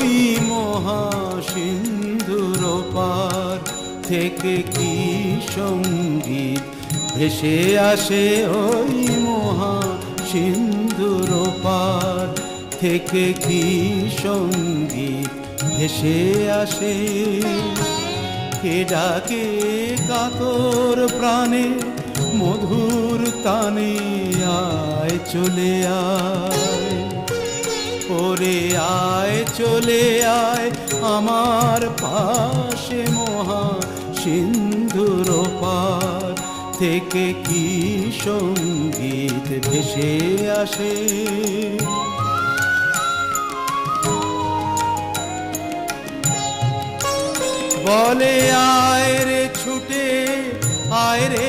ওই মহাসিন্ধুর পার থেকে কি সঙ্গীত ভেসে আসে, ওই মহাসিন্ধুর পার থেকে কি সঙ্গীত ভেসে আসে। কে ডাকে কাতর প্রাণে মধুর তানে, আয় চলে আয় ওরে আয় চলে আয় আমার পাশে, মহাসিন্ধুর পার থেকে কি সঙ্গীত ভেসে আসে। বলে আয় রে ছুটে আয় রে